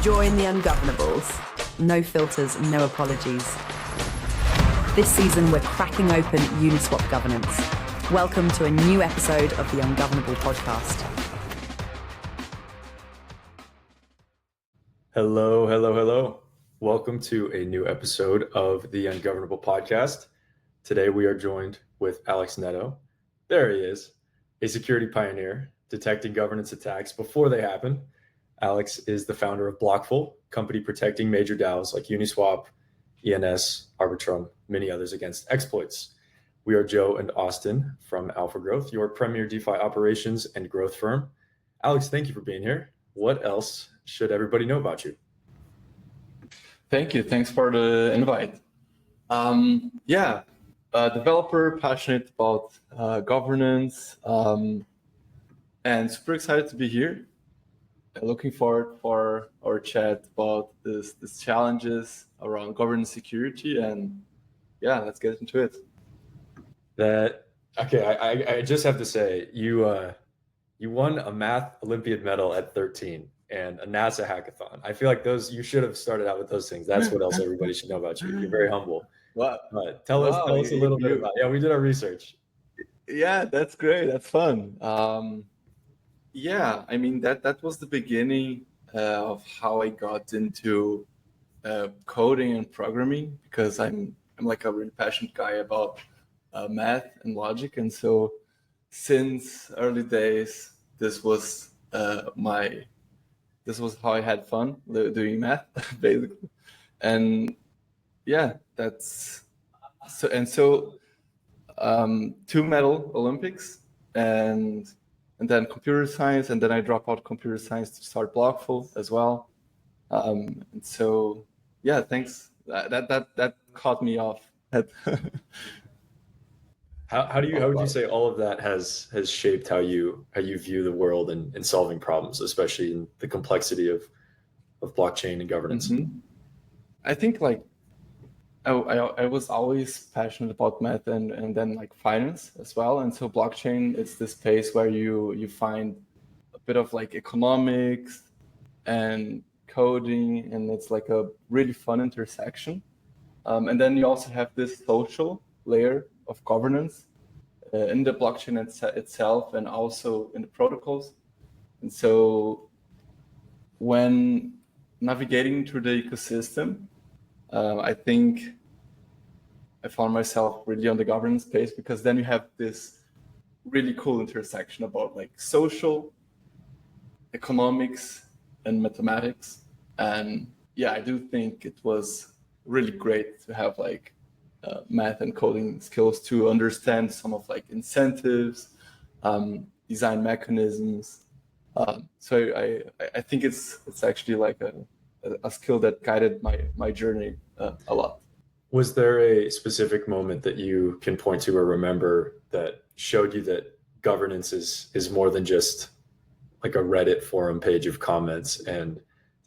Join the Ungovernables. No filters, no apologies. This season, we're cracking open Uniswap governance. Welcome to a new episode of the Ungovernable Podcast. Hello. Welcome to a new episode of the Ungovernable Podcast. Today we are joined with Alex Netto. There he is, a security pioneer detecting governance attacks before they happen. Alex is the founder of Blockful, company protecting major DAOs like Uniswap, ENS, Arbitrum, many others against exploits. We are Joe and Austin from AlphaGrowth, your premier DeFi Operations and Growth firm. Alex, thank you for being here. What else should everybody know about you? Thank you. Thanks for the invite. Developer, passionate about governance, and super excited to be here. Looking forward for our chat about this challenges around governance security, and let's get into it. I just have to say, you won a math Olympiad medal at 13 and a NASA hackathon. I feel like you should have started out with those things. That's what else everybody should know about you. You're very humble. Wow. Tell us a little bit about it. Yeah, we did our research. Yeah, that's great. That's fun. That was the beginning of how I got into coding and programming, because I'm like a really passionate guy about math and logic, and so since early days, this was how I had fun doing math, basically. And that's so 2 medal Olympics and then computer science, and then I dropped out computer science to start Blockful as well. Thanks. That caught me off. How would you say all of that has shaped how you view the world and solving problems, especially in the complexity of blockchain and governance? Mm-hmm. I think I was always passionate about math and then like finance as well. And so blockchain, it's this space where you find a bit of like economics and coding, and it's like a really fun intersection. And then you also have this social layer of governance in the blockchain itself and also in the protocols. And so when navigating through the ecosystem, I think I found myself really on the governance space, because then you have this really cool intersection about like social, economics, and mathematics. And I do think it was really great to have like math and coding skills to understand some of like incentives, design mechanisms. So I think it's actually like a skill that guided my journey a lot. Was there a specific moment that you can point to or remember that showed you that governance is more than just like a Reddit forum page of comments and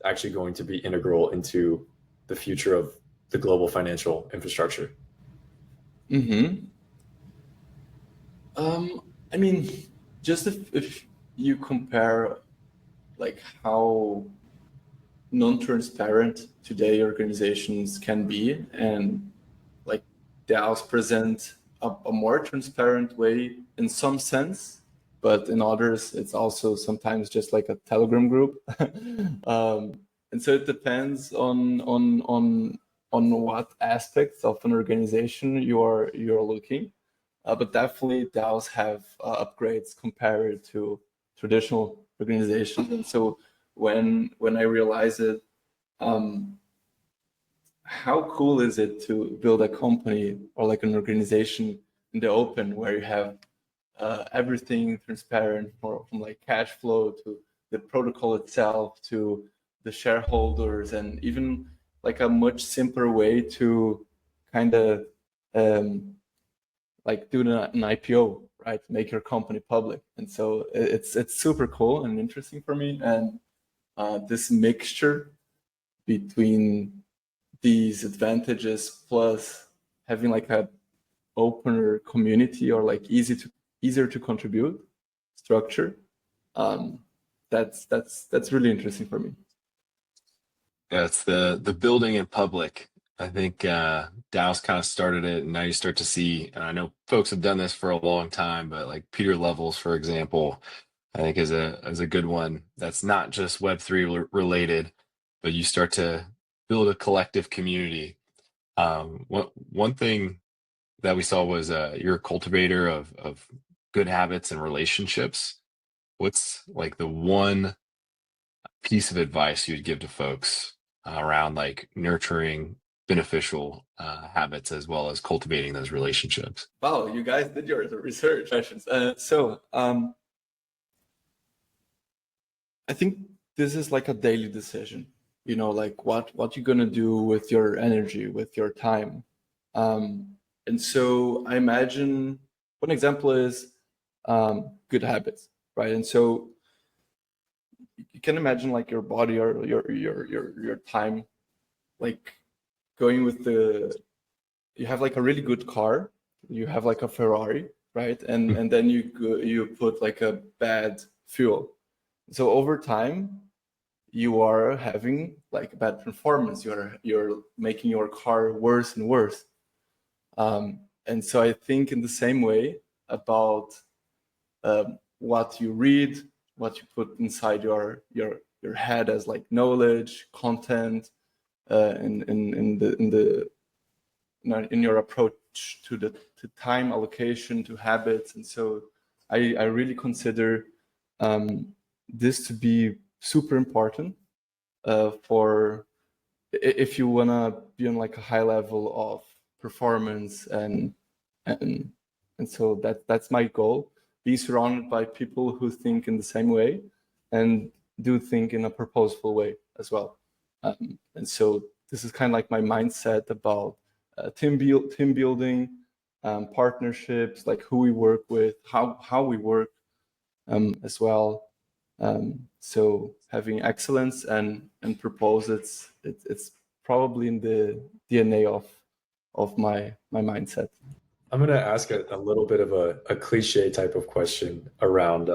actually going to be integral into the future of the global financial infrastructure? Mm-hmm. Just if you compare like how non-transparent today organizations can be, and like DAOs present a more transparent way in some sense, but in others it's also sometimes just like a Telegram group. And so it depends on what aspects of an organization you're looking, but definitely DAOs have upgrades compared to traditional organizations. And so when I realized it, how cool is it to build a company or like an organization in the open, where you have everything transparent, from like cash flow to the protocol itself to the shareholders, and even like a much simpler way to kind of like do an IPO, right? Make your company public. And so it's super cool and interesting for me. And this mixture between these advantages plus having like a opener community, or like easier to contribute structure, that's really interesting for me. Yeah, it's the building in public. I think DAOs kind of started it, and now you start to see. And I know folks have done this for a long time, but like Peter Levels, for example, I think is a good one. That's not just Web3 related, but you start to build a collective community. One thing that we saw was you're a cultivator of good habits and relationships. What's like the one piece of advice you'd give to folks around like nurturing beneficial habits as well as cultivating those relationships? Wow, you guys did your research sessions. I think this is like a daily decision, like what you're gonna do with your energy, with your time. And so I imagine one example is good habits, right? And so you can imagine like your body or your time, like going with you have like a really good car, you have like a Ferrari, right? And then you put like a bad fuel. So over time, you are having like bad performance. You're making your car worse and worse. And so I think in the same way about what you read, what you put inside your head as like knowledge, content, in your approach to time allocation, to habits. And so I really consider this to be super important for if you wanna be on like a high level of performance and so that's my goal. Be surrounded by people who think in the same way and do think in a purposeful way as well. And so this is kind of like my mindset about team building, partnerships, like who we work with, how we work as well. So having excellence and purpose, it's probably in the DNA of my mindset. I'm going to ask a little bit of a cliche type of question around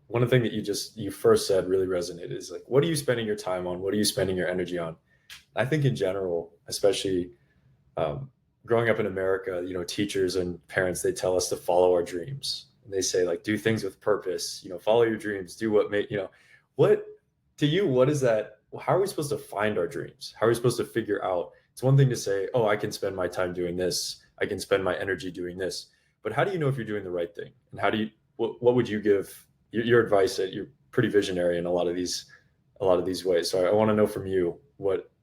one thing that you first said really resonated is like, what are you spending your time on? What are you spending your energy on? I think in general, especially growing up in America, teachers and parents, they tell us to follow our dreams. And they say like, do things with purpose, follow your dreams, do what what to you, what is that? How are we supposed to find our dreams? How are we supposed to figure out? It's one thing to say, oh, I can spend my time doing this. I can spend my energy doing this. But how do you know if you're doing the right thing? And what would you give your advice? That you're pretty visionary in a lot of these ways. So I want to know from you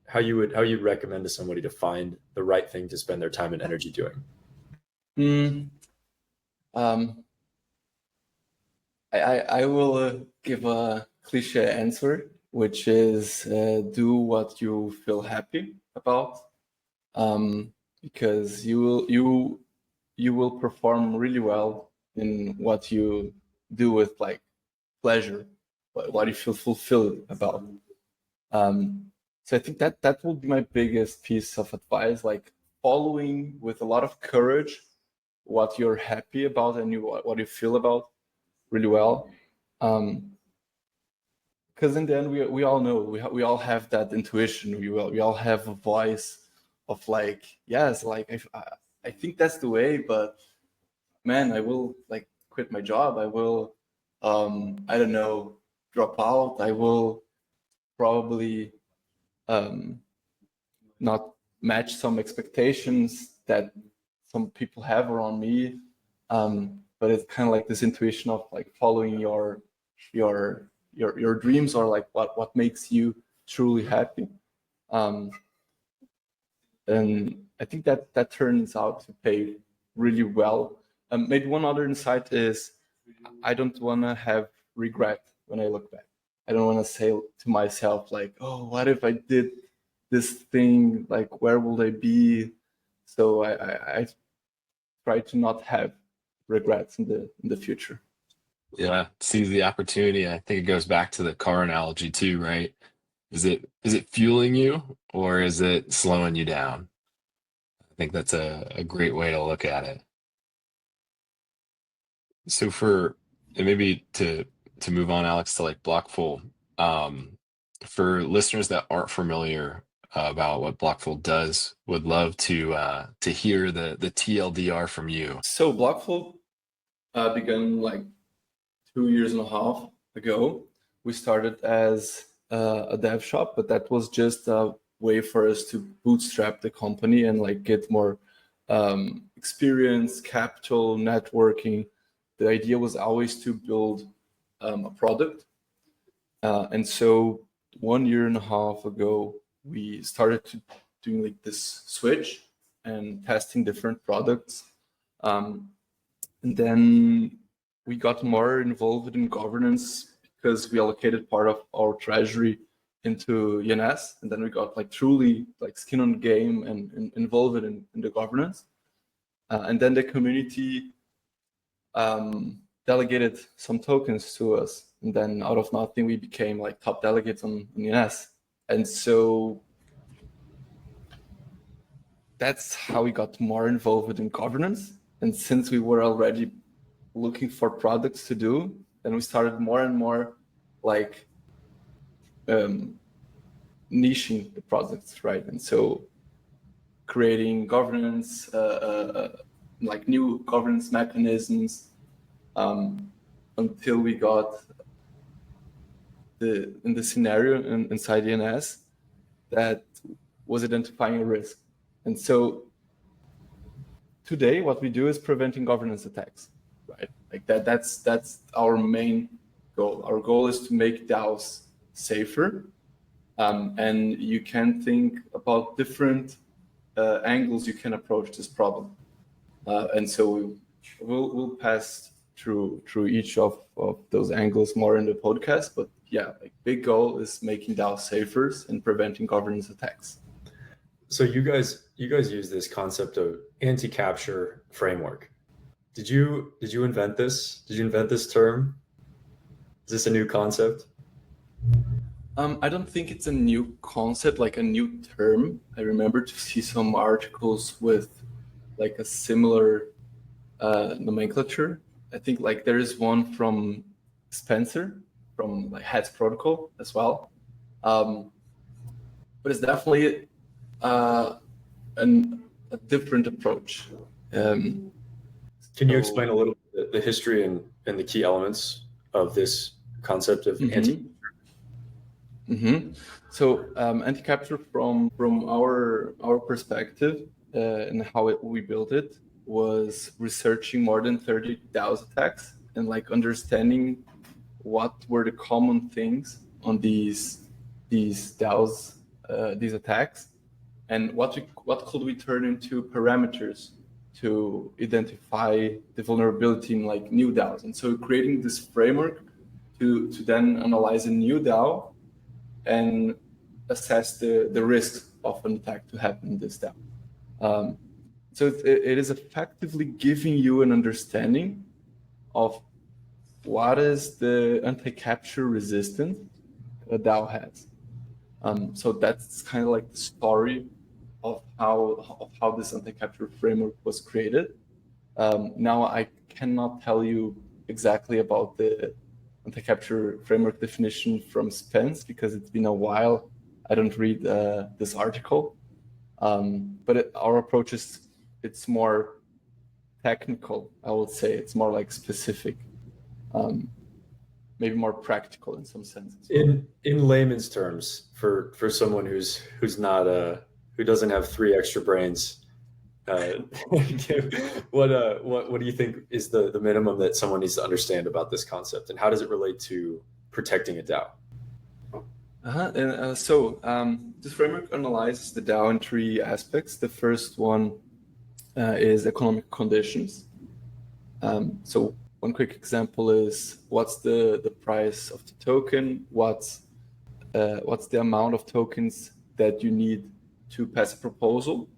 how you'd recommend to somebody to find the right thing to spend their time and energy doing. I will give a cliche answer, which is do what you feel happy about, because you will perform really well in what you do with like pleasure, what you feel fulfilled about. So I think that will be my biggest piece of advice, like following with a lot of courage what you're happy about and what you feel about really well. Because in the end, we all know, we all have that intuition. We all have a voice of like, yes, like I think that's the way, but man, I will like quit my job. I will, I don't know, drop out. I will probably not match some expectations that some people have around me. But it's kind of like this intuition of like following your dreams, or like what makes you truly happy. And I think that turns out to pay really well. Maybe one other insight is I don't want to have regret when I look back. I don't want to say to myself like, oh, what if I did this thing? Like, where will I be? So I try to not have regrets in the future. Yeah, seize the opportunity. I think it goes back to the car analogy too, right? Is it fueling you or is it slowing you down? I think that's a great way to look at it. So and maybe to move on, Alex, to like Blockful, for listeners that aren't familiar about what Blockful does, would love to hear the TLDR from you. So Blockful began like 2.5 years ago. We started as a dev shop, but that was just a way for us to bootstrap the company and like get more experience, capital, networking. The idea was always to build a product. And so 1.5 years ago, we started to doing like this switch and testing different products. And then we got more involved in governance because we allocated part of our treasury into ENS, and then we got like truly like skin on the game and involved in the governance. And then the community delegated some tokens to us, and then out of nothing we became like top delegates on ENS. And so that's how we got more involved in governance. And since we were already looking for products to do, then we started more and more like niching the products, right? And so creating governance, like new governance mechanisms, until we got in the scenario inside ENS that was identifying a risk. And so today what we do is preventing governance attacks, right? Like that's our main goal. Our goal is to make DAOs safer, and you can think about different angles you can approach this problem. And so we'll pass through each of those angles more in the podcast, but yeah, like big goal is making DAOs safer and preventing governance attacks. So you guys use this concept of anti-capture framework. Did you invent this? Did you invent this term? Is this a new concept? I don't think it's a new concept, like a new term. I remember to see some articles with like a similar nomenclature. I think like there is one from Spencer from like Heads Protocol as well. But it's definitely a different approach. Can you explain a little bit the history and the key elements of this concept of anti? So anti-capture from our perspective and how we built it was researching more than 30 DAOs attacks and like understanding what were the common things on these DAOs, these attacks, and what could we turn into parameters to identify the vulnerability in like new DAOs. And so creating this framework to then analyze a new DAO and assess the risk of an attack to happen in this DAO. So it is effectively giving you an understanding of what is the anti-capture resistance a DAO has. So that's kind of like the story of how this anti-capture framework was created. Now I cannot tell you exactly about the anti-capture framework definition from Spence because it's been a while. I don't read this article, but our approach is it's more technical. I would say it's more like specific, maybe more practical in some sense. In layman's terms, for someone who's not who doesn't have 3 extra brains, what do you think is the minimum that someone needs to understand about this concept, and how does it relate to protecting a DAO? This framework analyzes the DAO in 3 aspects. The first one is economic conditions. So one quick example is what's the price of the token, what's the amount of tokens that you need to pass a proposal,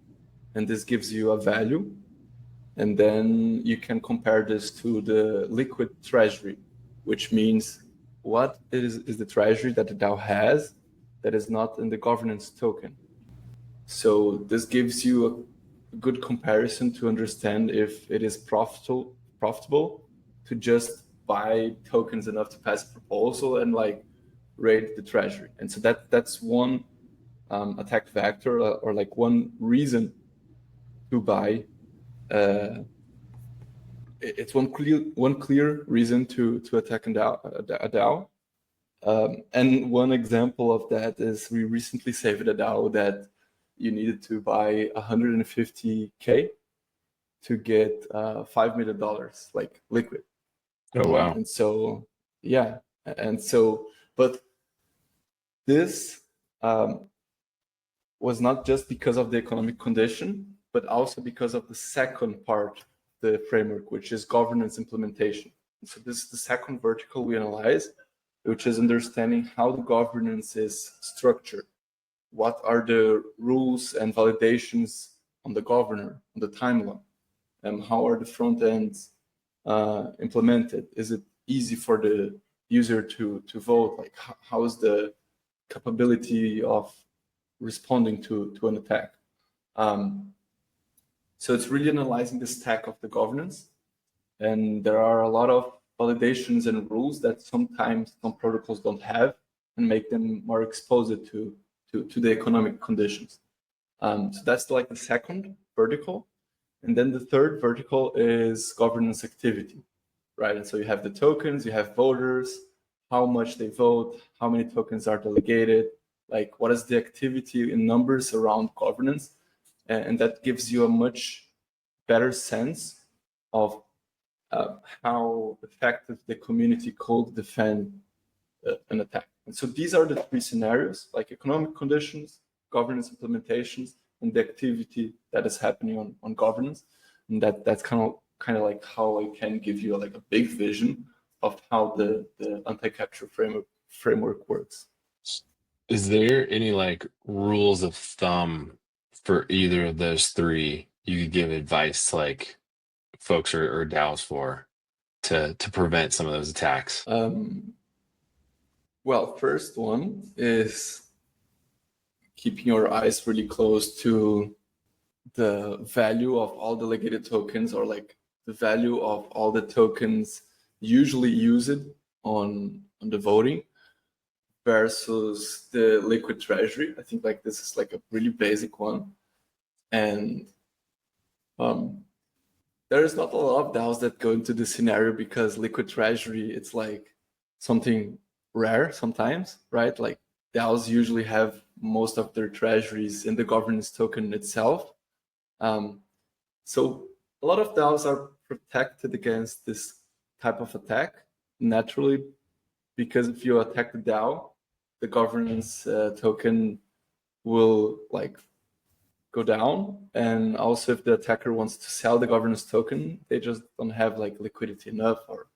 and this gives you a value. And then you can compare this to the liquid treasury, which means what is the treasury that the DAO has that is not in the governance token. So this gives you a good comparison to understand if it is profitable to just buy tokens enough to pass a proposal and like raid the treasury. And so that's one attack vector, or like one reason to buy. It's one clear reason to attack a DAO. And one example of that is we recently saved a DAO that you needed to buy 150K to get $5 million, like liquid. Oh, wow. And so, yeah. And so, but this was not just because of the economic condition, but also because of the second part of the framework, which is governance implementation. And so this is the second vertical we analyze, which is understanding how the governance is structured. What are the rules and validations on the governor, on the timeline? And how are the front ends implemented? Is it easy for the user to vote? Like, how is the capability of responding to an attack? So it's really analyzing the stack of the governance. And there are a lot of validations and rules that sometimes some protocols don't have, and make them more exposed to the economic conditions. So that's like the second vertical. And then the third vertical is governance activity, right? And so you have the tokens, you have voters, how much they vote, how many tokens are delegated, like what is the activity in numbers around governance. And that gives you a much better sense of how effective the community could defend an attack. And so these are the three scenarios, like economic conditions, governance implementations, and the activity that is happening on governance. And that's kind of like how I can give you like a big vision of how the anti-capture framework works. Is there any like rules of thumb for either of those three you could give advice to like folks or DAOs for to prevent some of those attacks? Well, first one is keeping your eyes really close to the value of all delegated tokens, or like the value of all the tokens usually used on the voting versus the liquid treasury. I think like this is like a really basic one. And there is not a lot of DAOs that go into this scenario because liquid treasury, it's like something rare sometimes, right? Like DAOs usually have most of their treasuries in the governance token itself. So a lot of DAOs are protected against this type of attack naturally, because if you attack the DAO, the governance token will like go down. And also if the attacker wants to sell the governance token, they just don't have like liquidity enough, or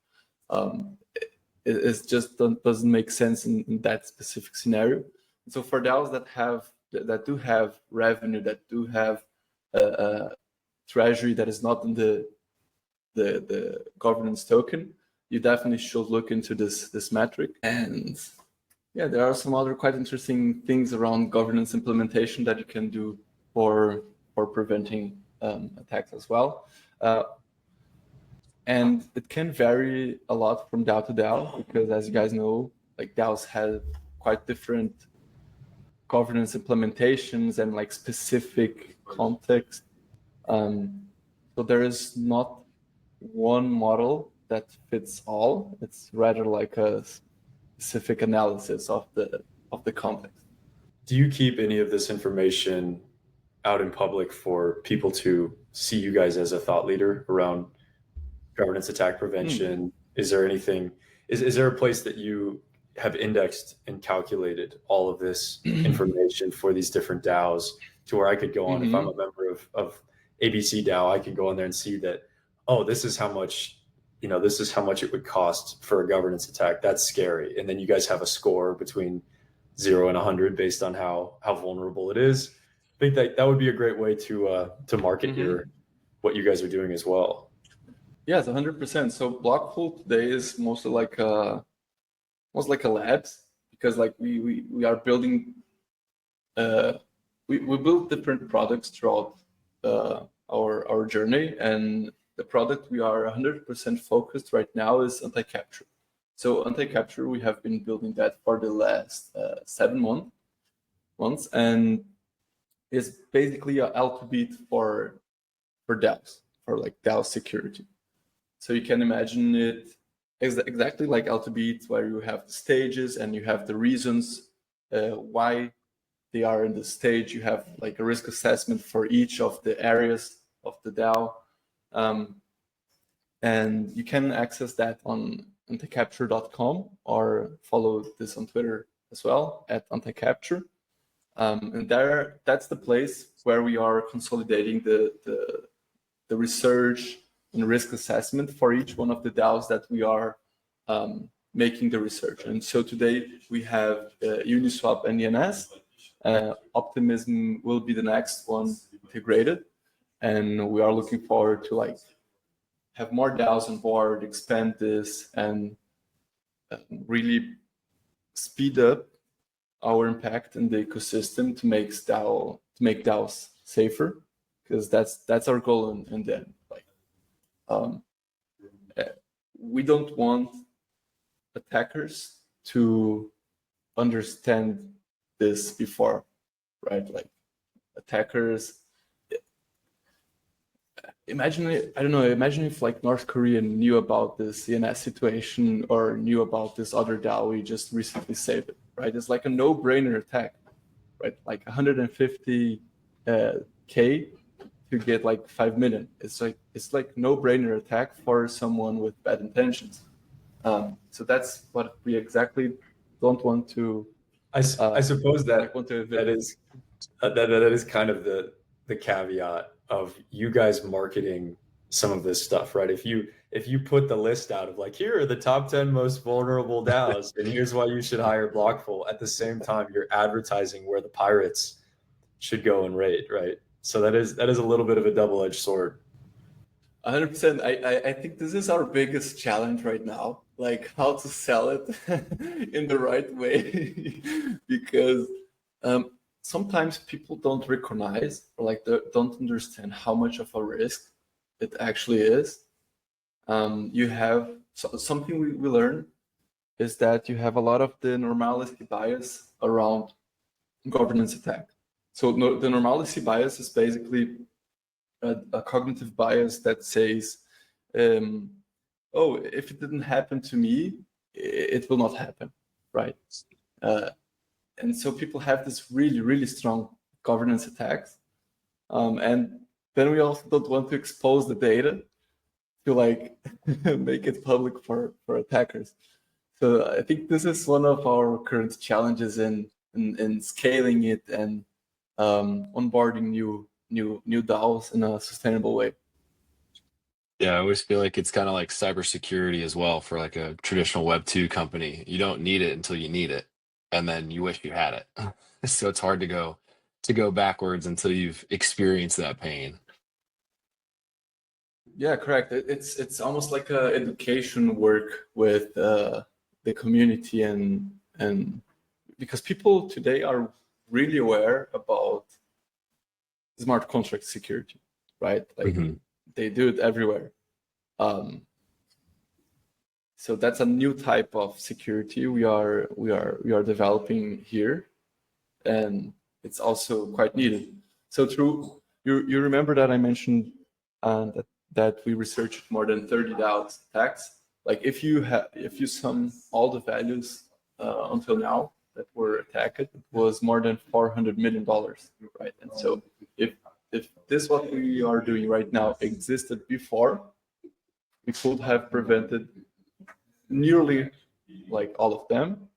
it just doesn't make sense in that specific scenario. And so for DAOs that do have revenue, that do have a treasury that is not in the governance token, you definitely should look into this metric. And yeah, there are some other quite interesting things around governance implementation that you can do for preventing attacks as well. And it can vary a lot from DAO to DAO, because as you guys know, like DAOs have quite different governance implementations and like specific context. So there is not one model that fits all. It's rather like a specific analysis of the context. Do you keep any of this information out in public for people to see you guys as a thought leader around governance attack prevention? Is there anything, is there a place that you have indexed and calculated all of this information for these different DAOs to where I could go on, if I'm a member of ABC DAO, I could go on there and see that, oh, this is how much, this is how much it would cost for a governance attack. That's scary. And then you guys have a score between 0 and 100 based on how vulnerable it is. I think that would be a great way to market what you guys are doing as well. Yes, 100%. So Blockful today is mostly like a labs, because like we are building we build different products throughout our journey, and the product we are 100% focused right now is anti-capture. So anti-capture, we have been building that for the last 7 months, and it's basically a alphabet for DAOs, for like DAO security. So you can imagine it exactly like alphabet, where you have the stages and you have the reasons why they are in the stage. You have like a risk assessment for each of the areas of the DAO. And you can access that on anticapture.com, or follow this on Twitter as well at anticapture. And that's the place where we are consolidating the research and risk assessment for each one of the DAOs that we are making the research. And so today we have Uniswap and ENS. Optimism will be the next one integrated, and we are looking forward to like have more DAOs on board, expand this, and really speed up our impact in the ecosystem to make DAOs safer, because that's our goal in the end. Like, we don't want attackers to understand this before, right? Like attackers. Imagine if like North Korea knew about this ENS situation, or knew about this other DAO we just recently saved it, right? It's like a no-brainer attack, right? Like 150K to get like 5 million. It's like no-brainer attack for someone with bad intentions. So that's what we exactly don't want to. I suppose that that is kind of the caveat of you guys marketing some of this stuff, right? If you put the list out of like, here are the top 10 most vulnerable DAOs, and here's why you should hire Blockful, at the same time you're advertising where the pirates should go and raid, right? So that is a little bit of a double-edged sword. 100%. I think this is our biggest challenge right now, like how to sell it in the right way, because sometimes people don't recognize, or like don't understand how much of a risk it actually is. You have something we learn is that you have a lot of the normality bias around governance attack. So the normality bias is basically a cognitive bias that says, oh, if it didn't happen to me, it will not happen, right? And so people have this really, really strong governance attacks. And then we also don't want to expose the data to like make it public for attackers. So I think this is one of our current challenges in scaling it and onboarding new DAOs in a sustainable way. Yeah, I always feel like it's kind of like cybersecurity as well for like a traditional Web2 company. You don't need it until you need it, and then you wish you had it. So it's hard to go backwards until you've experienced that pain. Yeah, correct. It's almost like a education work with the community, and because people today are really aware about smart contract security, right? Like they do it everywhere. So that's a new type of security we are developing here, and it's also quite needed. So true. You remember that I mentioned that we researched more than 30 DAOs attacks. Like if you sum all the values until now that were attacked, it was more than $400 million, right? And so if this what we are doing right now existed before, we could have prevented nearly like all of them.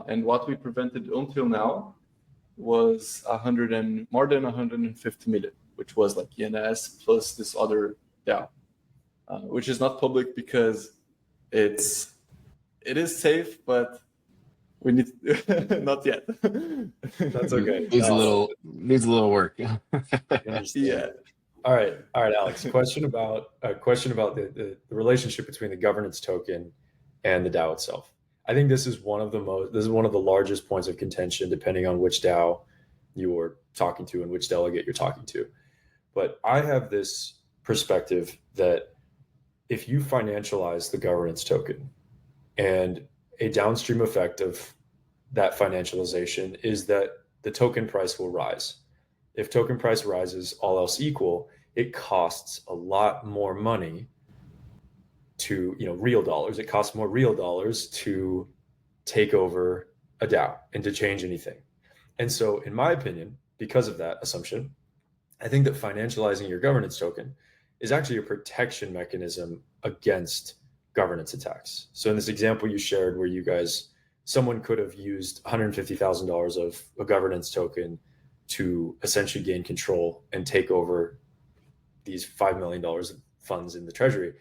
And what we prevented until now was more than 150 million, which was like ENS plus this other DAO, which is not public because it is safe, but we need not yet. That's okay. Needs a little work. Yeah. All right, Alex. Question about the relationship between the governance token and the DAO itself. I think this is one of the largest points of contention, depending on which DAO you're talking to and which delegate you're talking to. But I have this perspective that if you financialize the governance token And a downstream effect of that financialization is that the token price will rise. If token price rises, all else equal, it costs a lot more money to, real dollars. It costs more real dollars to take over a DAO and to change anything. And so, in my opinion, because of that assumption, I think that financializing your governance token is actually a protection mechanism against governance attacks. So in this example you shared where someone could have used $150,000 of a governance token to essentially gain control and take over these $5 million of funds in the treasury.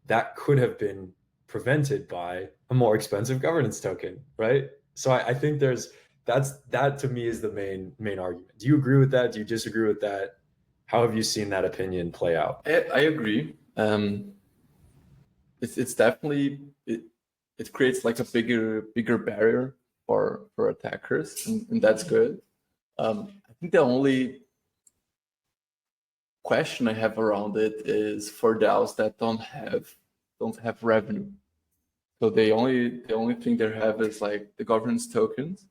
That could have been prevented by a more expensive governance token, right? So I think that to me is the main argument. Do you agree with that? Do you disagree with that? How have you seen that opinion play out? I agree. It's definitely it creates like a bigger barrier for attackers, and that's good. I think the only question I have around it is for DAOs that don't have revenue. So the only thing they have is like the governance tokens,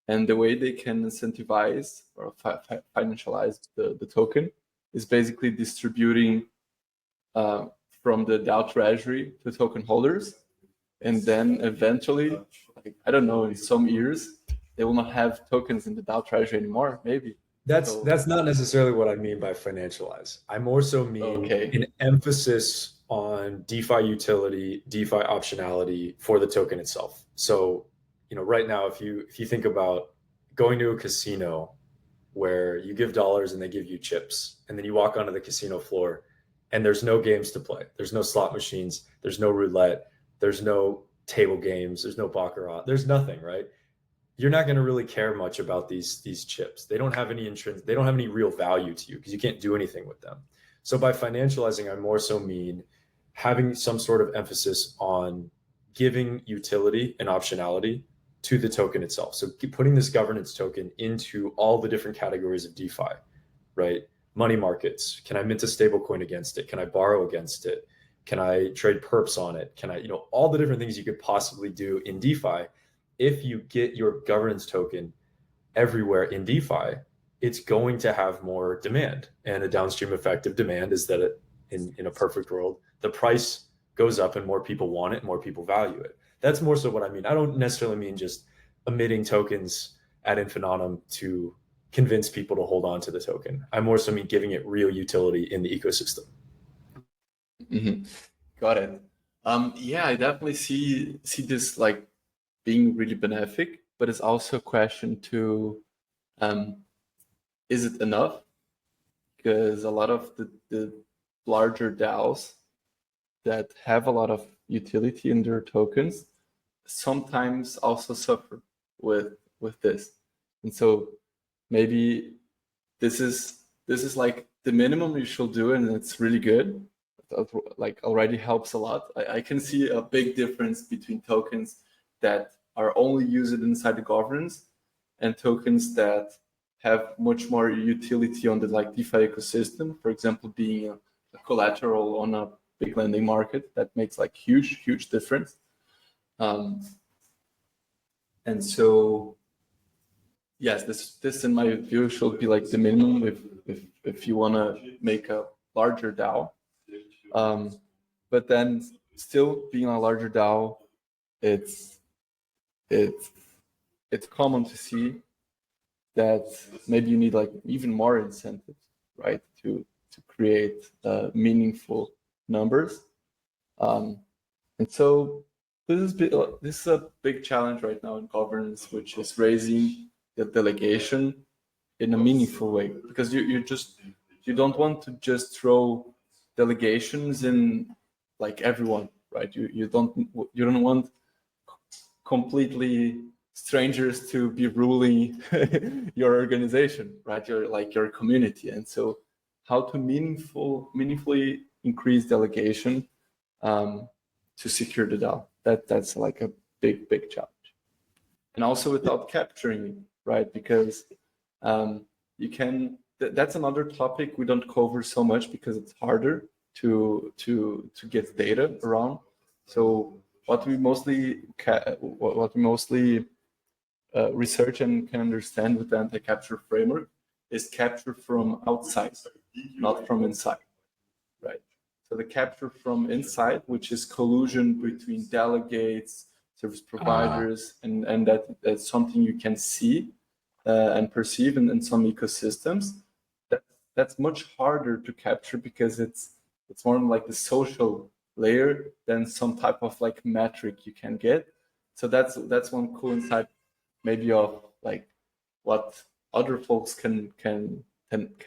and the way they can incentivize or financialize the token is basically distributing from the DAO treasury to token holders, and then eventually, I don't know, in some years they will not have tokens in the DAO treasury anymore. Maybe that's not necessarily what I mean by financialize. I more so mean an emphasis on DeFi utility, DeFi optionality for the token itself. So, right now, if you think about going to a casino where you give dollars and they give you chips, and then you walk onto the casino floor and there's no games to play. There's no slot machines. There's no roulette. There's no table games. There's no baccarat. There's nothing, right? You're not going to really care much about these chips. They don't have any real value to you because you can't do anything with them. So by financializing, I more so mean having some sort of emphasis on giving utility and optionality to the token itself. So putting this governance token into all the different categories of DeFi, right? Money markets. Can I mint a stable coin against it? Can I borrow against it? Can I trade perps on it? Can I, all the different things you could possibly do in DeFi. If you get your governance token everywhere in DeFi, it's going to have more demand. And a downstream effect of demand is that in a perfect world, the price goes up and more people want it, more people value it. That's more so what I mean. I don't necessarily mean just emitting tokens ad infinitum to convince people to hold on to the token. I more so mean giving it real utility in the ecosystem. Mm-hmm. Got it. Yeah, I definitely see this like being really benefic, but it's also a question to, is it enough? Because a lot of the larger DAOs that have a lot of utility in their tokens sometimes also suffer with this. And so maybe this is like the minimum you should do, and it's really good. Like already helps a lot. I can see a big difference between tokens that are only used inside the governance and tokens that have much more utility on the like DeFi ecosystem. For example, being a collateral on a big lending market that makes like huge difference. And so, yes, this in my view should be like the minimum if you want to make a larger DAO. But then still being a larger DAO, it's common to see that maybe you need like even more incentives, right, to create meaningful numbers. And so this is a big challenge right now in governance, which is raising the delegation in a meaningful way, because you don't want to just throw delegations in like everyone, right? You don't want completely strangers to be ruling your organization, right? Your community. And so how to meaningfully increase delegation to secure the DAO. That's like a big challenge. And also without capturing it, right? Because you can, that's another topic we don't cover so much because it's harder to get data around. So what we mostly research and can understand with the anti-capture framework is capture from outside, not from inside, right? So the capture from inside, which is collusion between delegates, service providers, and that's something you can see and perceive in some ecosystems. That's much harder to capture because it's more like the social layer than some type of like metric you can get. So that's one cool insight maybe of like what other folks can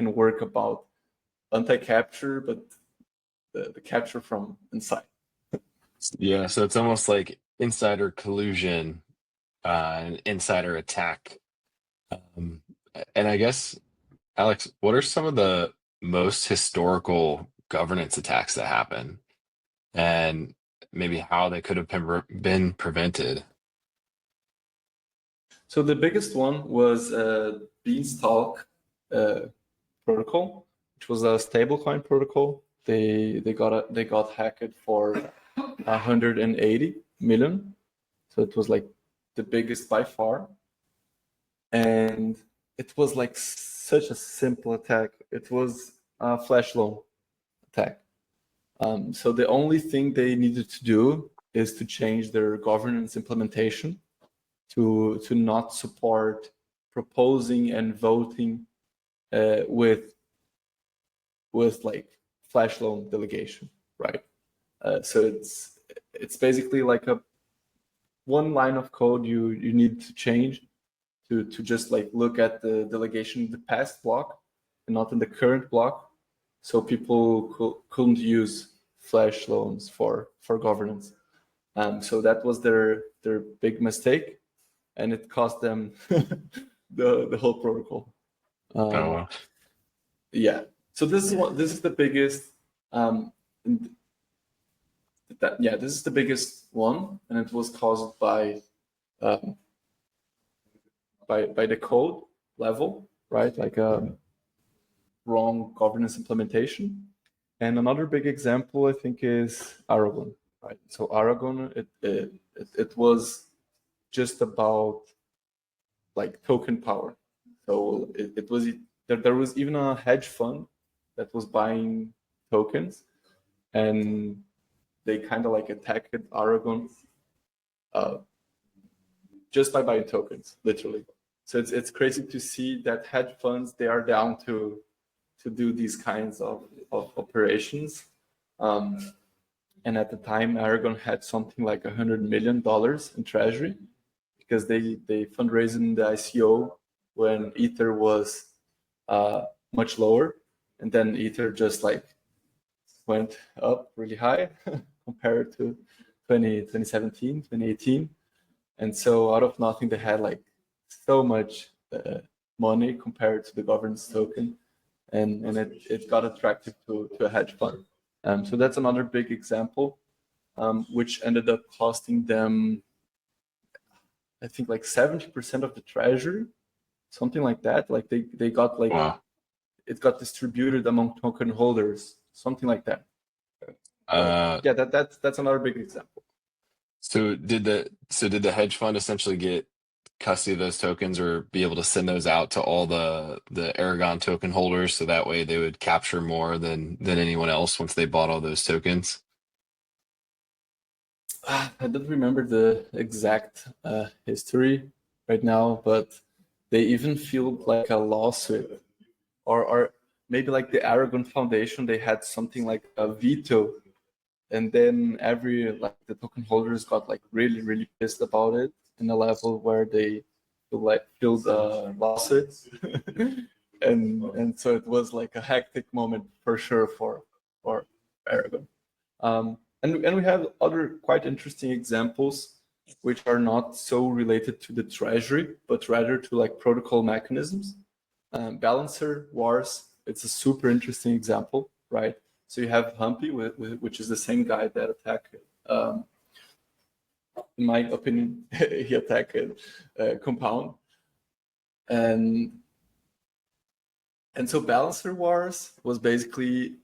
work about anti-capture, but the capture from inside. Yeah, so it's almost like insider collusion, an insider attack. And I guess, Alex, what are some of the most historical governance attacks that happen, and maybe how they could have been prevented? So the biggest one was Beanstalk protocol, which was a stablecoin protocol. They got hacked for 180 million. So it was like the biggest by far. And it was like such a simple attack. It was a flash loan attack. So the only thing they needed to do is to change their governance implementation to not support proposing and voting with like flash loan delegation, right? So it's basically like a one line of code you need to change to just like look at the delegation in the past block and not in the current block, so people couldn't use flash loans for governance. So that was their big mistake, and it cost them the whole protocol. Oh, wow. Yeah. So this is the biggest. This is the biggest one, and it was caused by the code level, right? Like a wrong governance implementation. And another big example, I think, is Aragon, right? So Aragon, it was just about like token power. So there was even a hedge fund that was buying tokens, and they kind of like attacked Aragon just by buying tokens, literally. So it's crazy to see that hedge funds, they are down to do these kinds of operations. And at the time, Aragon had something like $100 million in treasury, because they fundraised in the ICO when Ether was much lower, and then Ether just like went up really high compared to 2017, 2018. And so out of nothing, they had like so much money compared to the governance token, and it got attractive to a hedge fund. So that's another big example, which ended up costing them, I think, like 70% of the treasury, something like that. Like they got like, wow. It got distributed among token holders, something like that. That's another big example. So did the hedge fund essentially get custody of those tokens, or be able to send those out to all the Aragon token holders, so that way they would capture more than anyone else once they bought all those tokens? I don't remember the exact history right now, but they even filed like a lawsuit, or maybe like the Aragon Foundation, they had something like a veto, and then the token holders got like really pissed about it in a level where they filed a lawsuit. and so it was like a hectic moment for sure for Aragon. And we have other quite interesting examples which are not so related to the treasury, but rather to like protocol mechanisms. Balancer wars, it's a super interesting example, right? So you have Humpy, which is the same guy that attacked, in my opinion, he attacked Compound. And so Balancer wars was basically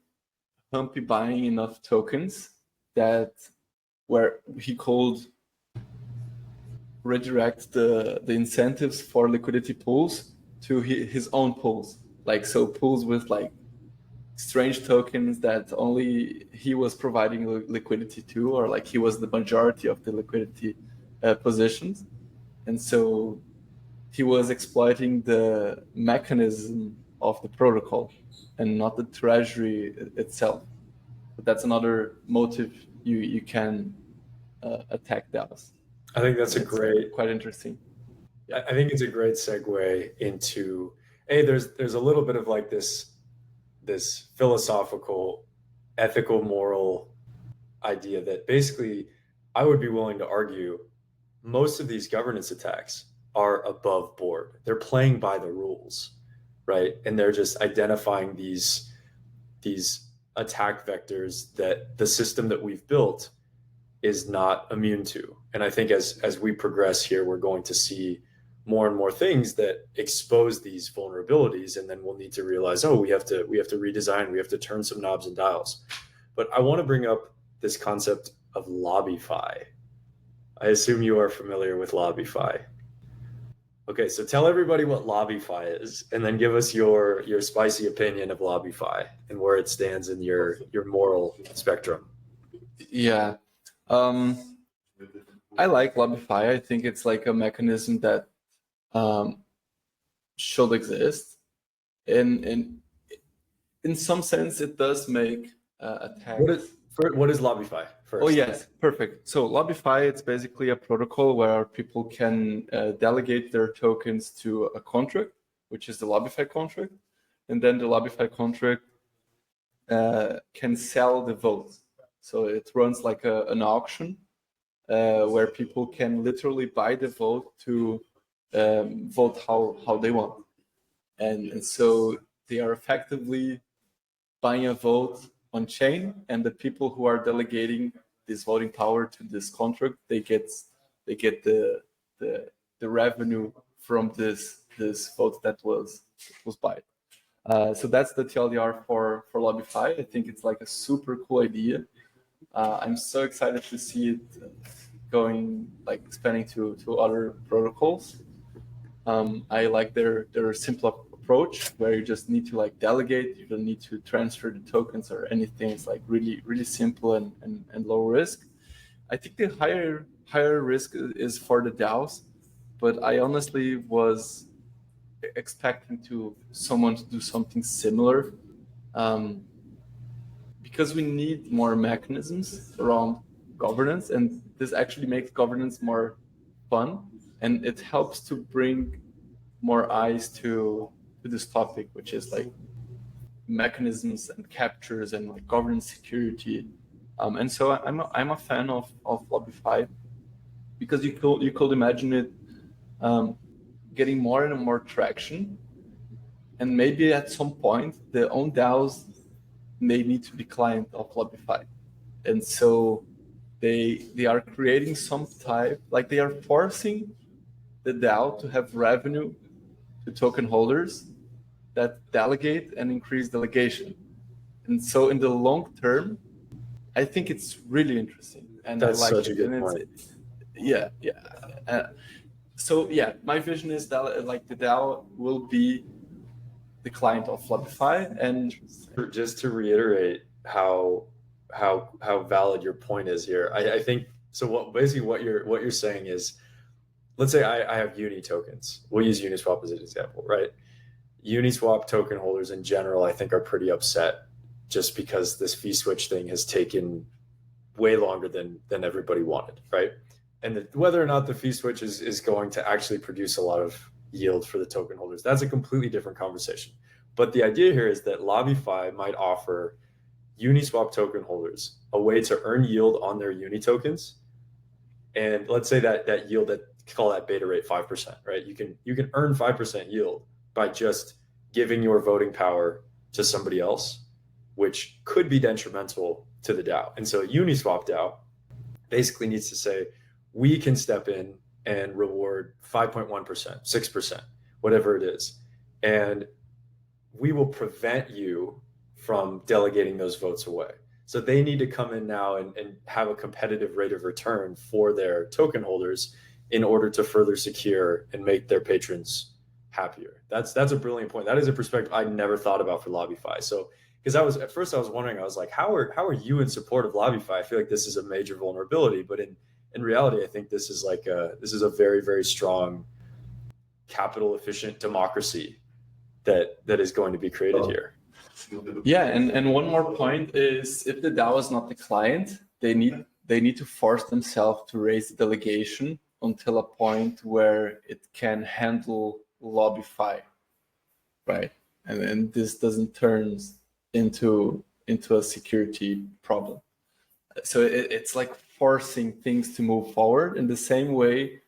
Humpy buying enough tokens that where he could redirect the incentives for liquidity pools to his own pools. Like, so pools with like strange tokens that only he was providing liquidity to, or like he was the majority of the liquidity positions. And so he was exploiting the mechanism of the protocol and not the treasury itself. But that's another motive you can attack DAOs. I think that's quite interesting. I think it's a great segue into there's a little bit of like this philosophical, ethical, moral idea that basically I would be willing to argue most of these governance attacks are above board. They're playing by the rules, right? And they're just identifying these attack vectors that the system that we've built is not immune to. And I think as we progress here, we're going to see more and more things that expose these vulnerabilities, and then we'll need to realize, we have to redesign, we have to turn some knobs and dials. But I want to bring up this concept of LobbyFi. I assume you are familiar with LobbyFi. Okay, so tell everybody what LobbyFi is, and then give us your spicy opinion of LobbyFi and where it stands in your moral spectrum. Yeah. I like LobbyFi. I think it's like a mechanism that should exist. In some sense, it does make attacks. What is LobbyFi first? Oh, yes, perfect. So LobbyFi, it's basically a protocol where people can delegate their tokens to a contract, which is the LobbyFi contract. And then the LobbyFi contract can sell the votes. So it runs like an auction where people can literally buy the vote to vote how they want. And so they are effectively buying a vote on chain, and the people who are delegating this voting power to this contract, they get the revenue from this vote that was bought. So that's the TLDR for LobbyFi. I think it's like a super cool idea. I'm so excited to see it expanding to other protocols. I like their simple approach where you just need to delegate. You don't need to transfer the tokens or anything. It's really, really simple and low risk. I think the higher risk is for the DAOs, but I honestly was expecting someone to do something similar, because we need more mechanisms around governance, and this actually makes governance more fun, and it helps to bring more eyes to this topic, which is mechanisms and captures and governance security. And so I'm a fan of LobbyFi, because you could imagine it getting more and more traction, and maybe at some point the own DAOs may need to be client of LobbyFi, and so they are creating some type, they are forcing the DAO to have revenue to token holders that delegate and increase delegation. And so in the long term, I think it's really interesting. And that's I like such it. a good And point. So my vision is that the DAO will be the client of LobbyFi. And just to reiterate how valid your point is here, I think so. What you're saying is, let's say I have Uni tokens. We'll use Uniswap as an example, right? Uniswap token holders in general, I think, are pretty upset just because this fee switch thing has taken way longer than everybody wanted, right? And whether or not the fee switch is going to actually produce a lot of yield for the token holders, that's a completely different conversation. But the idea here is that LobbyFi might offer Uniswap token holders a way to earn yield on their Uni tokens. And let's say that yield, call that beta rate 5%, right? You can earn 5% yield by just giving your voting power to somebody else, which could be detrimental to the DAO. And so Uniswap DAO basically needs to say, we can step in and reward 5.1%, 6%, whatever it is. And we will prevent you from delegating those votes away. So they need to come in now and have a competitive rate of return for their token holders in order to further secure and make their patrons happier. That's a brilliant point. That is a perspective I never thought about for LobbyFi. So because at first I was wondering, I was like, how are you in support of LobbyFi? I feel like this is a major vulnerability, but in reality, I think this is a very, very strong capital efficient democracy that is going to be created here. Yeah, and one more point is, if the DAO is not the client, they need to force themselves to raise the delegation until a point where it can handle LobbyFi, right? And then this doesn't turn into a security problem. So it's like forcing things to move forward in the same way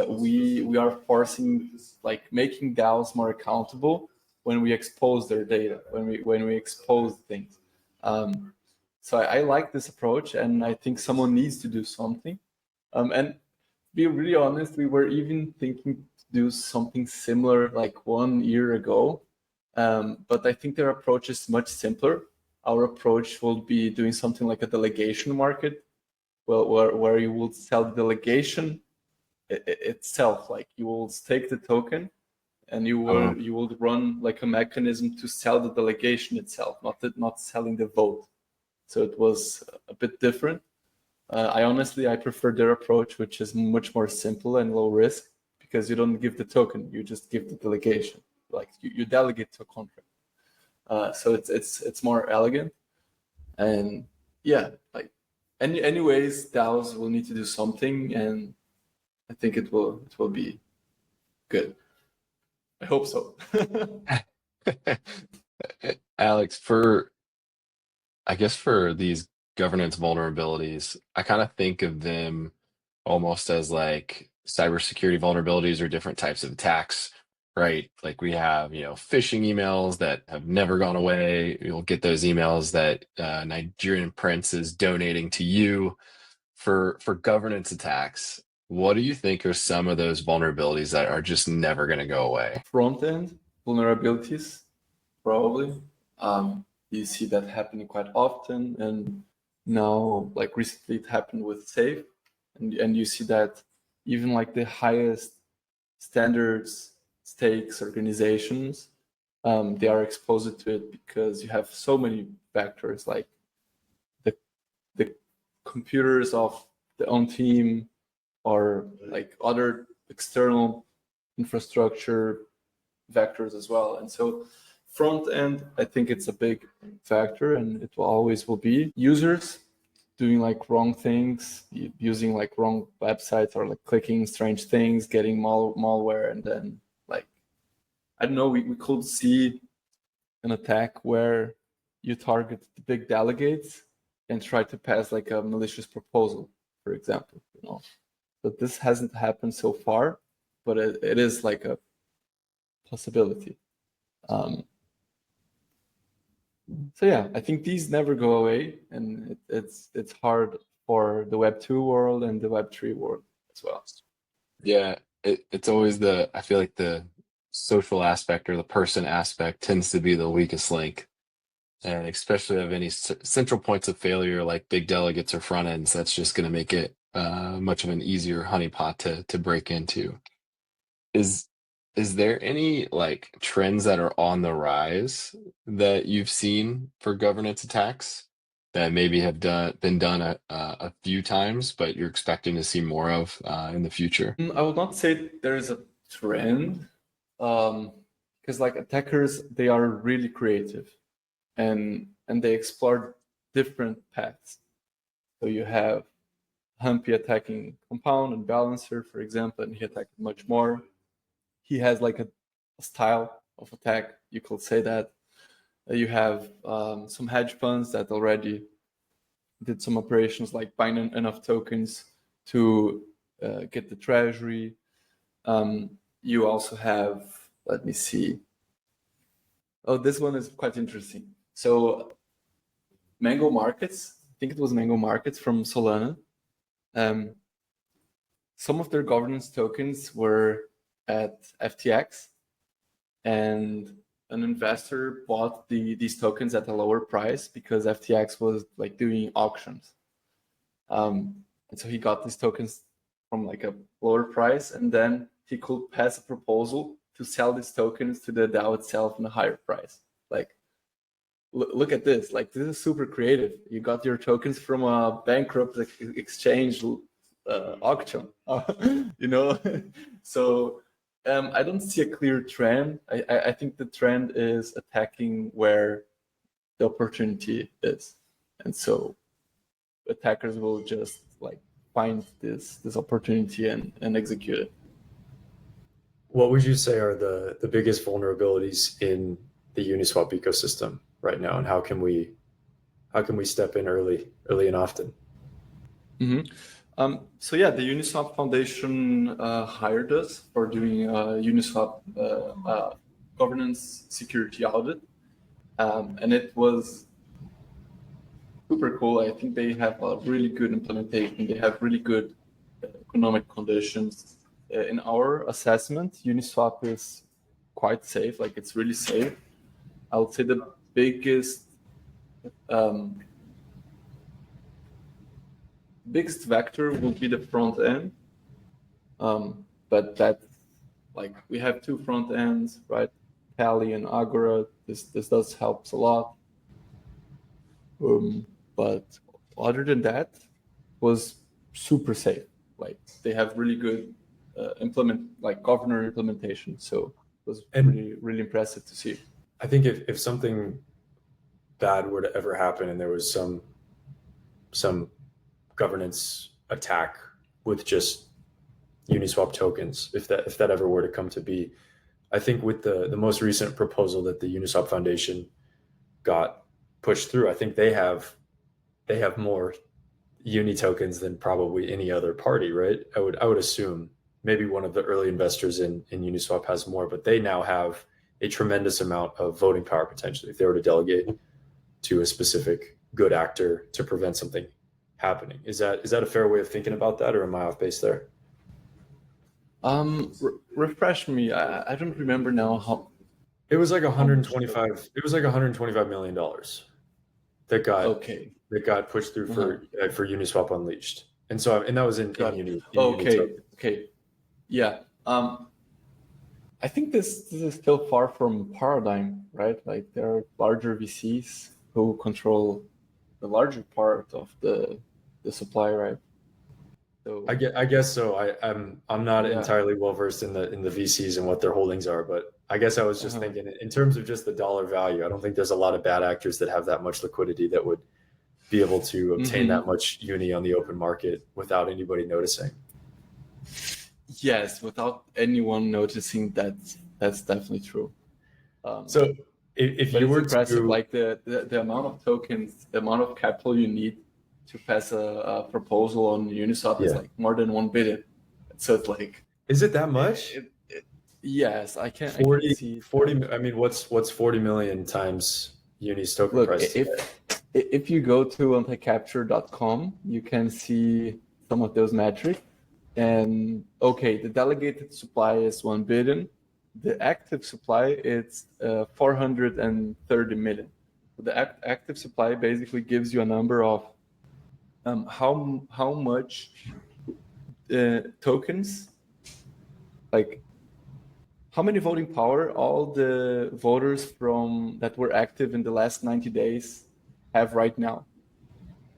we are forcing, like, making DAOs more accountable when we expose their data, when we expose things. So I like this approach, and I think someone needs to do something. And to be really honest, we were even thinking to do something similar like 1 year ago, but I think their approach is much simpler. Our approach will be doing something like a delegation market, where you will sell the delegation itself. Like, you will stake the token, and you will run like a mechanism to sell the delegation itself, not selling the vote. So it was a bit different. I prefer their approach, which is much more simple and low risk, because you don't give the token, you just give the delegation. Like, you delegate to a contract. So it's more elegant, and yeah, like anyways, DAOs will need to do something, and I think it will be good. I hope so. Alex, I guess for these governance vulnerabilities, I kind of think of them almost as like cybersecurity vulnerabilities or different types of attacks, right? Like, we have, phishing emails that have never gone away. You'll get those emails that Nigerian prince is donating to you. For governance attacks, what do you think are some of those vulnerabilities that are just never going to go away? Front end vulnerabilities, probably. You see that happening quite often, and now, like, recently it happened with Safe, and you see that even like the highest standards stakes organizations, they are exposed to it, because you have so many factors, like the computers of the own team, or like other external infrastructure vectors as well. And so front end, I think it's a big factor, and it will be. Users doing like wrong things, using like wrong websites, or like clicking strange things, getting malware, and then, like, I don't know, we could see an attack where you target the big delegates and try to pass like a malicious proposal, for example. But this hasn't happened so far, but it is like a possibility. So yeah, I think these never go away, and it's hard for the Web 2 world and the Web 3 world as well. Yeah, it's always I feel like the social aspect or the person aspect tends to be the weakest link. And especially of any central points of failure, like big delegates or front ends, that's just going to make it much of an easier honeypot to break into. Is there any like trends that are on the rise that you've seen for governance attacks that maybe have been done a few times, but you're expecting to see more of in the future? I would not say there is a trend, because like attackers, they are really creative, and they explore different paths. So you have Humpy attacking Compound and Balancer, for example, and he attacked much more. He has like a style of attack, you could say that. You have some hedge funds that already did some operations, like buying enough tokens to get the treasury. You also have, let me see. Oh, this one is quite interesting. So Mango Markets, I think it was Mango Markets from Solana. Some of their governance tokens were at FTX, and an investor bought these tokens at a lower price because FTX was like doing auctions. And so he got these tokens from like a lower price, and then he could pass a proposal to sell these tokens to the DAO itself in a higher price. Like, look at this. Like, this is super creative. You got your tokens from a bankrupt exchange auction, So I don't see a clear trend. I think the trend is attacking where the opportunity is. And so attackers will just like find this opportunity and execute it. What would you say are the biggest vulnerabilities in the Uniswap ecosystem right now, and how can we step in early and often? So yeah, the Uniswap Foundation hired us for doing Uniswap governance security audit, and it was super cool. I think they have a really good implementation. They have really good economic conditions. In our assessment, Uniswap is quite safe. Like, it's really safe. I would say the biggest vector will be the front end, but that, like, we have two front ends, right? Tally and Agora. This does helps a lot. But other than that, was super safe. Like, they have really good governor implementation. So it was really impressive to see. I think if something bad were to ever happen and there was some governance attack with just Uniswap tokens, if that ever were to come to be, I think with the most recent proposal that the Uniswap Foundation got pushed through, I think they have more Uni tokens than probably any other party, right? I would assume maybe one of the early investors in Uniswap has more, but they now have a tremendous amount of voting power potentially if they were to delegate to a specific good actor to prevent something happening. Is that a fair way of thinking about that, or am I off base there? Refresh me. I don't remember now how. It was like 125. It was like 125 million dollars that got pushed through for Uniswap Unleashed, and that was in Uni. Okay. Yeah. I think this is still far from paradigm, right? Like, there are larger VCs who control the larger part of the supply, right? So I guess so. I'm not entirely well versed in the VCs and what their holdings are, but I guess I was just thinking in terms of just the dollar value. I don't think there's a lot of bad actors that have that much liquidity that would be able to obtain that much Uni on the open market without anybody noticing. Yes, without anyone noticing, that's definitely true. So if you were impressive, to like the amount of tokens, the amount of capital you need to pass a proposal on Uniswap is like more than 1 billion. So it's like, is it that much? Yes, I can 40. I mean, what's 40 million times Uni's token price? If you go to anticapture.com, you can see some of those metrics. And the delegated supply is 1 billion. The active supply is 430 million. So the active supply basically gives you a number of how much tokens, like how many voting power all the voters that were active in the last 90 days have right now,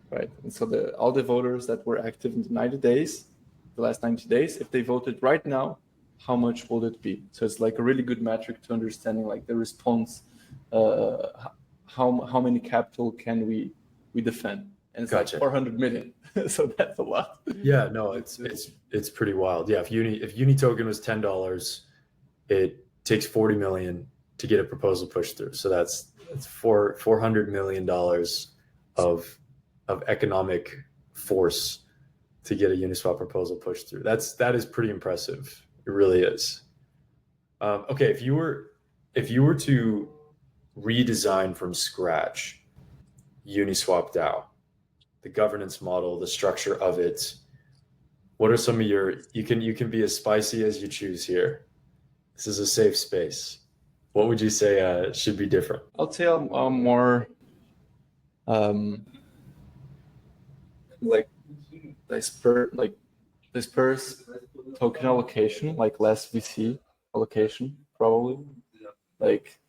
right? And so all the voters that were active in the last 90 days, if they voted right now, how much would it be? So it's like a really good metric to understanding like the response, how many capital can we defend? And it's like 400 million. So that's a lot. Yeah, no, it's pretty wild. Yeah, if Uni token was $10, it takes 40 million to get a proposal pushed through. So that's $400 million of economic force to get a Uniswap proposal pushed through. That is pretty impressive. It really is. Okay, if you were to redesign from scratch Uniswap DAO, the governance model, the structure of it, what are some of you can be as spicy as you choose here. This is a safe space. What would you say should be different? I'd say I'm more like disperse token allocation, like less VC allocation, probably. Like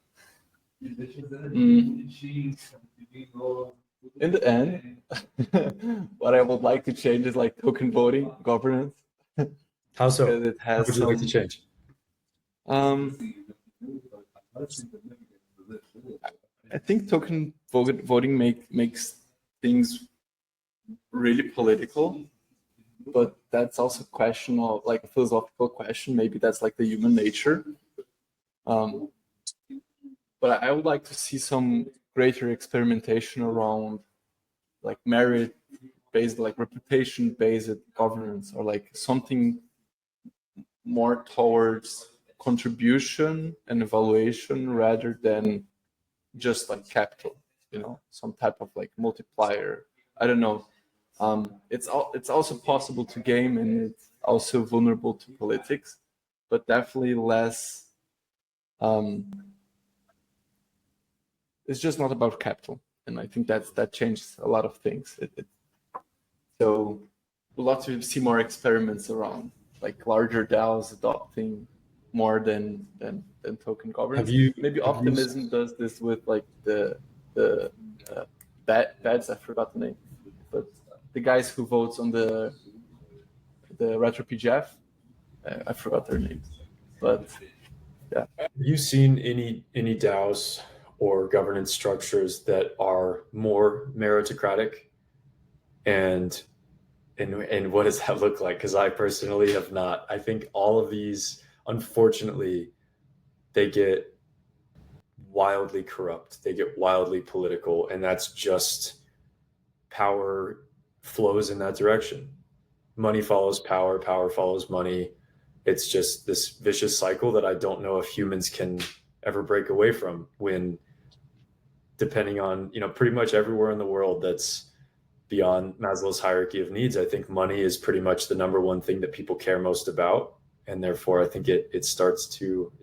in the end, what I would like to change is like token voting governance. How so? Because it has What would you like to change? I think token voting makes things really political, but that's also a question of like a philosophical question. Maybe that's like the human nature. But I would like to see some greater experimentation around like merit-based, like reputation-based governance, or like something more towards contribution and evaluation rather than just like capital, some type of like multiplier. I don't know. It's also possible to game, and it's also vulnerable to politics, but definitely less. It's just not about capital, and I think that changes a lot of things. So we'd love to see more experiments around like larger DAOs adopting more than token governance. Maybe Optimism does this with like the beds. I forgot the name, but the guys who votes on the retro PGF, I forgot their names, but yeah. Have you seen any DAOs or governance structures that are more meritocratic, and what does that look like? Because I personally have not. I think all of these, unfortunately, they get wildly corrupt, they get wildly political, and that's just power flows in that direction. Money follows power, power follows money. It's just this vicious cycle that I don't know if humans can ever break away from, when depending on, pretty much everywhere in the world that's beyond Maslow's hierarchy of needs, I think money is pretty much the number one thing that people care most about. And therefore, I think it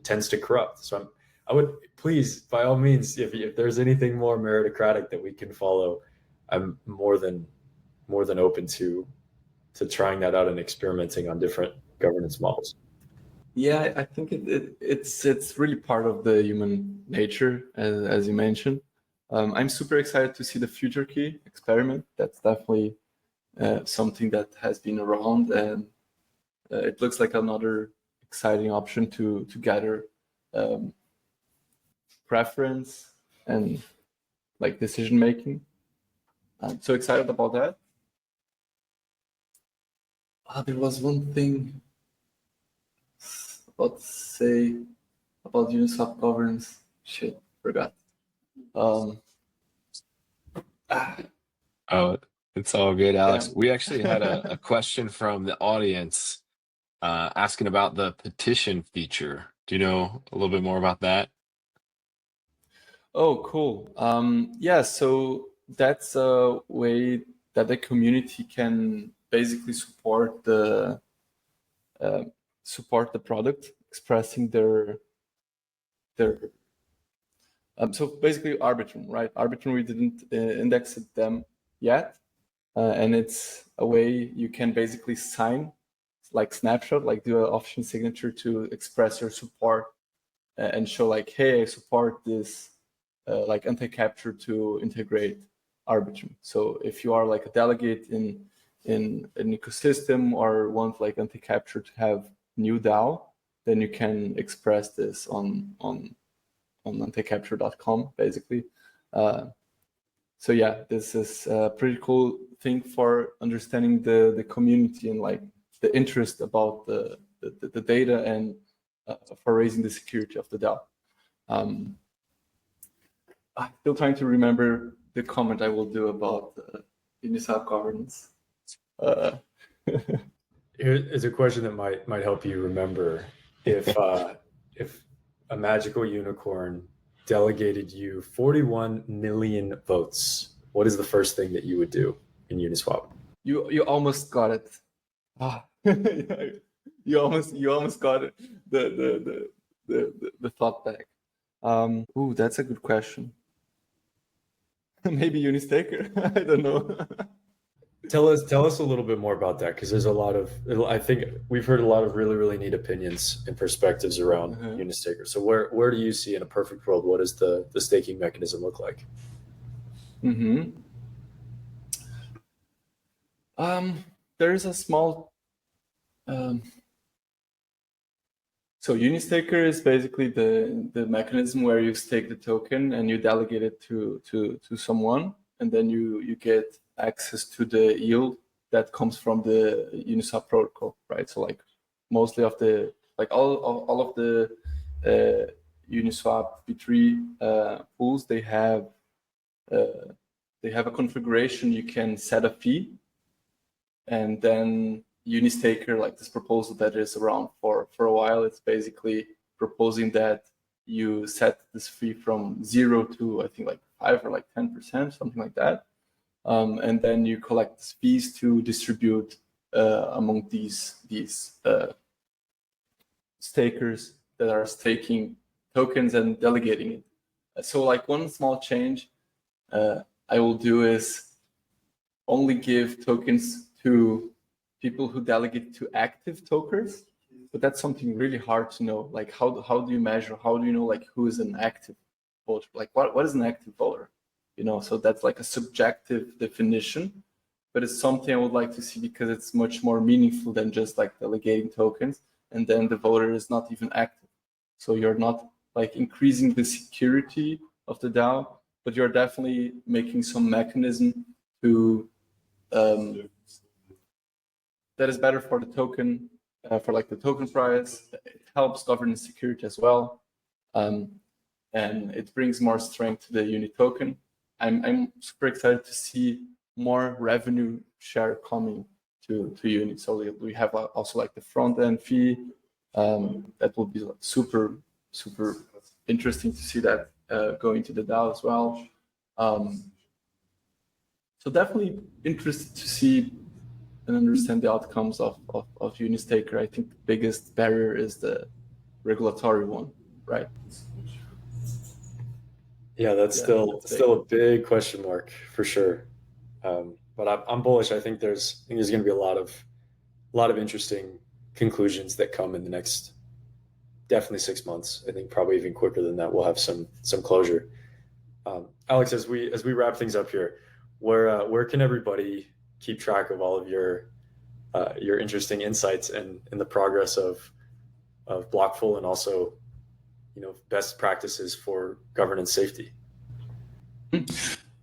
tends to corrupt. So I would, please, by all means, if there's anything more meritocratic that we can follow, I'm more than open to trying that out and experimenting on different governance models. Yeah, I think it's really part of the human nature, as you mentioned. I'm super excited to see the future key experiment. That's definitely something that has been around, and it looks like another exciting option to gather preference and like decision making. I'm so excited about that. There was one thing about Uniswap governance. Shit, forgot. Oh, it's all good, Alex. Yeah. We actually had a question from the audience asking about the petition feature. Do you know a little bit more about that? Oh, cool. Yeah, so that's a way that the community can basically support the product, expressing their so basically Arbitrum, right? Arbitrum, we didn't index them yet, and it's a way you can basically sign, like snapshot, like do an option signature to express your support and show like, hey, I support this like anti-capture to integrate Arbitrum. So if you are like a delegate in an ecosystem or want like anti-capture to have new DAO, then you can express this on anticapture.com basically. So yeah, this is a pretty cool thing for understanding the community and like the interest about the data and for raising the security of the DAO. I'm still trying to remember the comment I will do about Uniswap governance. Here is a question that might help you remember. If a magical unicorn delegated you 41 million votes, what is the first thing that you would do in Uniswap? You almost got it. You almost got it. The thought back. That's a good question. Maybe Unistaker. I don't know. Tell us a little bit more about that, because there's a lot of, I think we've heard a lot of really, really neat opinions and perspectives around Unistaker. So where do you see, in a perfect world, what does the staking mechanism look like? There's a small so Unistaker is basically the mechanism where you stake the token and you delegate it to someone, and then you get access to the yield that comes from the Uniswap protocol, right? So like mostly of the, like all of the Uniswap V3 pools, they have a configuration. You can set a fee, and then Unistaker, like this proposal that is around for a while, it's basically proposing that you set this fee from 0 to, I think, like 5 or like 10%, something like that. And then you collect fees to distribute among these stakers that are staking tokens and delegating it. So like one small change I will do is only give tokens to people who delegate to active tokens, but that's something really hard to know. Like how do you measure? How do you know like who is an active voter? Like what is an active voter? You know, so that's like a subjective definition, but it's something I would like to see, because it's much more meaningful than just like delegating tokens and then the voter is not even active. So you're not like increasing the security of the DAO, but you're definitely making some mechanism to that is better for the token, for like the token price. It helps governance security as well, and it brings more strength to the Uni token. I'm super excited to see more revenue share coming to Uni. So we have also like the front end fee. That will be like super interesting to see that going to the DAO as well. So definitely interested to see and understand the outcomes of Unistaker. I think the biggest barrier is the regulatory one, right? Yeah, that's still a big question mark for sure. But I'm bullish. I think there's going to be a lot of interesting conclusions that come in the next definitely 6 months. I think probably even quicker than that. We'll have some closure. Alex, as we wrap things up here, where can everybody keep track of all of your interesting insights and the progress of Blockful, and also, you know, best practices for governance safety?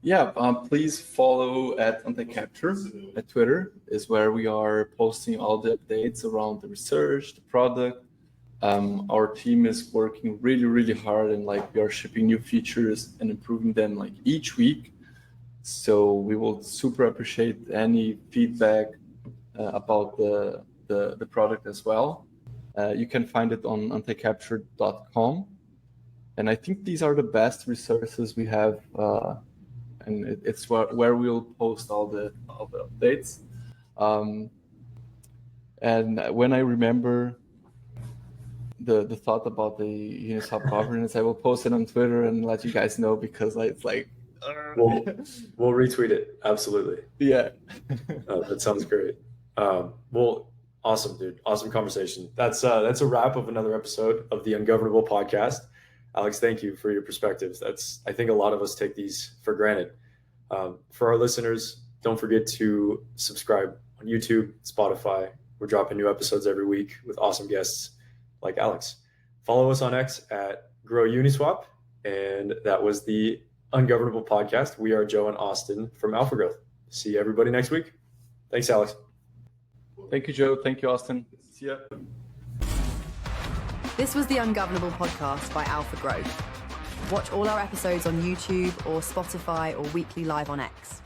Yeah, please follow at AntiCapture at Twitter, is where we are posting all the updates around the research, the product. Our team is working really hard, and like we are shipping new features and improving them like each week. So we will super appreciate any feedback about the product as well. You can find it on anticaptured.com. And I think these are the best resources we have, and it's where we'll post all the updates. And when I remember the thought about the Uniswap governance, I will post it on Twitter and let you guys know, because it's like we'll retweet it. Absolutely. Yeah. That sounds great. Well, awesome, dude. Awesome conversation. That's a wrap of another episode of the Ungovernable Podcast. Alex, thank you for your perspectives. I think a lot of us take these for granted. For our listeners, don't forget to subscribe on YouTube, Spotify. We're dropping new episodes every week with awesome guests like Alex. Follow us on X at Grow Uniswap. And that was the Ungovernable Podcast. We are Joe and Austin from AlphaGrowth. See everybody next week. Thanks, Alex. Thank you, Joe. Thank you, Austin. See ya. This was the Ungovernable Podcast by AlphaGrowth. Watch all our episodes on YouTube or Spotify or weekly live on X.